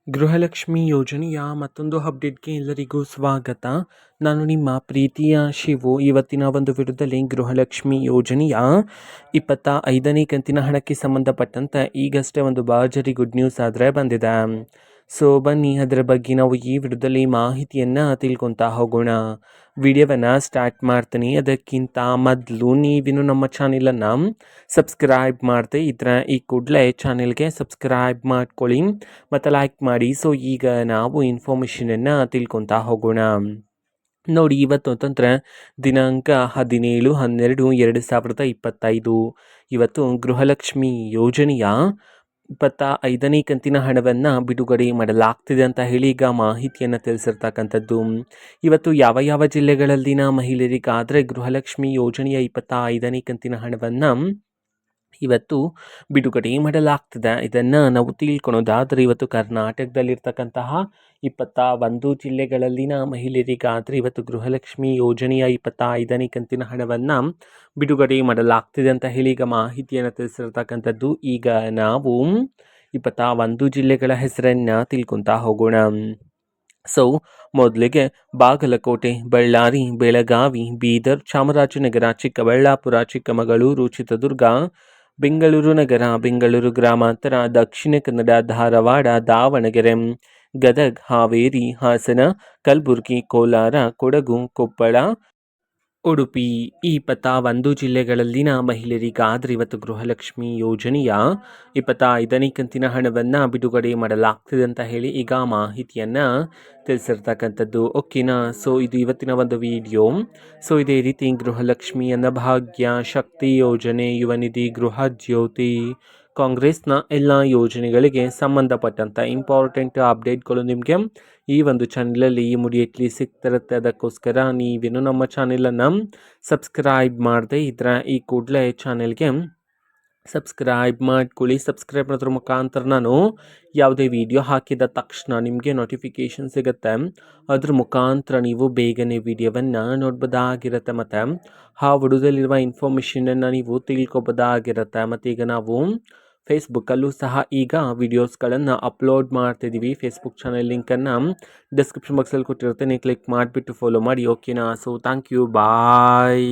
ಗೃಹಲಕ್ಷ್ಮಿ ಯೋಜನೆಯ ಮತ್ತೊಂದು ಅಪ್ಡೇಟ್ಗೆ ಎಲ್ಲರಿಗೂ ಸ್ವಾಗತ. ನಾನು ನಿಮ್ಮ ಪ್ರೀತಿಯ ಶಿವು. ಇವತ್ತಿನ ಒಂದು ವಿಡಿಯೋದಲ್ಲಿ ಗೃಹಲಕ್ಷ್ಮಿ ಯೋಜನೆಯ 25ನೇ ಕಂತಿನ ಹಣಕ್ಕೆ ಸಂಬಂಧಪಟ್ಟಂತೆ ಈಗಷ್ಟೇ ಒಂದು ಭರ್ಜರಿ ಗುಡ್ ನ್ಯೂಸ್ ಆದರೆ ಬಂದಿದೆ. ಸೊ ಬನ್ನಿ ಅದರ ಬಗ್ಗೆ ನಾವು ಈ ವಿಡಿಯೋದಲ್ಲಿ ಮಾಹಿತಿಯನ್ನು ತಿಳ್ಕೊತಾ ಹೋಗೋಣ. ವಿಡಿಯೋವನ್ನು ಸ್ಟಾರ್ಟ್ ಮಾಡ್ತೀನಿ. ಅದಕ್ಕಿಂತ ಮೊದಲು ನೀವಿನ್ನು ನಮ್ಮ ಚಾನೆಲನ್ನು ಸಬ್ಸ್ಕ್ರೈಬ್ ಮಾಡದೆ ಇದ್ರೆ ಈ ಕೂಡಲೇ ಚಾನೆಲ್ಗೆ ಸಬ್ಸ್ಕ್ರೈಬ್ ಮಾಡ್ಕೊಳ್ಳಿ ಮತ್ತು ಲೈಕ್ ಮಾಡಿ. ಸೊ ಈಗ ನಾವು ಇನ್ಫಾರ್ಮೇಷನನ್ನು ತಿಳ್ಕೊತಾ ಹೋಗೋಣ. ನೋಡಿ, ಇವತ್ತು ಅಂತಂದರೆ ದಿನಾಂಕ 17/12/2025. ಇವತ್ತು ಗೃಹಲಕ್ಷ್ಮಿ ಯೋಜನೆಯ 25ನೇ ಕಂತಿನ ಹಣವನ್ನು ಬಿಡುಗಡೆ ಮಾಡಲಾಗ್ತಿದೆ ಅಂತ ಹೇಳಿ ಈಗ ಮಾಹಿತಿಯನ್ನು ತಿಳಿಸಿರ್ತಕ್ಕಂಥದ್ದು. ಇವತ್ತು ಯಾವ ಯಾವ ಜಿಲ್ಲೆಗಳಲ್ಲಿನ ಮಹಿಳೆಯರಿಗಾದರೆ ಗೃಹಲಕ್ಷ್ಮಿ ಯೋಜನೆಯ 25ನೇ ಕಂತಿನ ಹಣವನ್ನು ಇವತ್ತು ಬಿಡುಗಡೆ ಮಾಡಲಾಗ್ತದೆ, ಇದನ್ನು ನಾವು ತಿಳ್ಕೊಳೋದಾದರೆ ಇವತ್ತು ಕರ್ನಾಟಕದಲ್ಲಿರ್ತಕ್ಕಂತಹ 21 ಜಿಲ್ಲೆಗಳಲ್ಲಿನ ಮಹಿಳೆಯರಿಗಾದರೆ ಇವತ್ತು ಗೃಹಲಕ್ಷ್ಮಿ ಯೋಜನೆಯ 25ನೇ ಕಂತಿನ ಹಣವನ್ನು ಬಿಡುಗಡೆ ಮಾಡಲಾಗ್ತಿದೆ ಅಂತ ಹೇಳಿ ಈಗ ಮಾಹಿತಿಯನ್ನು ತಿಳಿಸಿರ್ತಕ್ಕಂಥದ್ದು. ಈಗ ನಾವು 21 ಜಿಲ್ಲೆಗಳ ಹೆಸರನ್ನು ತಿಳ್ಕೊತಾ ಹೋಗೋಣ. ಸೊ ಮೊದಲಿಗೆ ಬಾಗಲಕೋಟೆ, ಬಳ್ಳಾರಿ, ಬೆಳಗಾವಿ, ಬೀದರ್, ಚಾಮರಾಜನಗರ, ಚಿಕ್ಕಬಳ್ಳಾಪುರ, ಚಿಕ್ಕಮಗಳೂರು, ಚಿತ್ರದುರ್ಗ, ಬೆಂಗಳೂರು ನಗರ, ಬೆಂಗಳೂರು ಗ್ರಾಮಾಂತರ, ದಕ್ಷಿಣ ಕನ್ನಡ, ಧಾರವಾಡ, ದಾವಣಗೆರೆ, ಗದಗ್, ಹಾವೇರಿ, ಹಾಸನ, ಕಲಬುರಗಿ, ಕೋಲಾರ, ಕೊಡಗು, ಕೊಪ್ಪಳ, ಉಡುಪಿ, ಈ 21 ಜಿಲ್ಲೆಗಳಲ್ಲಿನ ಮಹಿಳೆಯರಿಗಾದರೆ ಇವತ್ತು ಗೃಹಲಕ್ಷ್ಮಿ ಯೋಜನೆಯ 25ನೇ ಕಂತಿನ ಹಣವನ್ನು ಬಿಡುಗಡೆ ಮಾಡಲಾಗ್ತಿದೆ ಅಂತ ಹೇಳಿ ಈಗ ಮಾಹಿತಿಯನ್ನು ತಿಳಿಸಿರ್ತಕ್ಕಂಥದ್ದು. ಓಕೆನಾ. ಸೊ ಇದು ಇವತ್ತಿನ ಒಂದು ವಿಡಿಯೋ. ಸೊ ಇದೇ ರೀತಿ ಗೃಹಲಕ್ಷ್ಮಿ, ಅನ್ನಭಾಗ್ಯ, ಶಕ್ತಿ ಯೋಜನೆ, ಯುವ ನಿಧಿ, ಗೃಹ ಜ್ಯೋತಿ, ಕಾಂಗ್ರೆಸ್ನ ಎಲ್ಲ ಯೋಜನೆಗಳಿಗೆ ಸಂಬಂಧಪಟ್ಟಂಥ ಇಂಪಾರ್ಟೆಂಟ್ ಅಪ್ಡೇಟ್ಗಳು ನಿಮಗೆ ಈ ಒಂದು ಚಾನಲಲ್ಲಿ ಇಮಿಡಿಯೇಟ್ಲಿ ಸಿಗ್ತಿರುತ್ತೆ. ಅದಕ್ಕೋಸ್ಕರ ನೀವೇನು ನಮ್ಮ ಚಾನೆಲನ್ನು ಸಬ್ಸ್ಕ್ರೈಬ್ ಮಾಡದೆ ಇದ್ರೆ ಈ ಕೂಡಲೇ ಚಾನೆಲ್ಗೆ ಸಬ್ಸ್ಕ್ರೈಬ್ ಮಾಡ್ಕೊಳ್ಳಿ. ಸಬ್ಸ್ಕ್ರೈಬ್ ಮಾಡೋದ್ರ ಮುಖಾಂತರ ನಾನು ಯಾವುದೇ ವಿಡಿಯೋ ಹಾಕಿದ ತಕ್ಷಣ ನಿಮಗೆ ನೋಟಿಫಿಕೇಷನ್ ಸಿಗುತ್ತೆ. ಅದ್ರ ಮುಖಾಂತರ ನೀವು ಬೇಗನೆ ವಿಡಿಯೋವನ್ನು ನೋಡ್ಬೋದಾಗಿರುತ್ತೆ ಮತ್ತು ಆ ವಿಡಿಯೋದಲ್ಲಿರುವ ಇನ್ಫಾರ್ಮೇಷನನ್ನು ನೀವು ತಿಳ್ಕೊಬೋದಾಗಿರುತ್ತೆ. ಮತ್ತು ಈಗ ನಾವು ಫೇಸ್ಬುಕ್ಕಲ್ಲೂ ಸಹ ಈಗ ವಿಡಿಯೋಸ್ಗಳನ್ನು ಅಪ್ಲೋಡ್ ಮಾಡ್ತಿದ್ದೀವಿ. ಫೇಸ್ಬುಕ್ ಚಾನೆಲ್ ಲಿಂಕನ್ನು ಡಿಸ್ಕ್ರಿಪ್ಷನ್ ಬಾಕ್ಸಲ್ಲಿ ಕೊಟ್ಟಿರುತ್ತೆ, ನೀವು ಕ್ಲಿಕ್ ಮಾಡಿಬಿಟ್ಟು ಫಾಲೋ ಮಾಡಿ. ಓಕೆನಾ. So thank you, bye.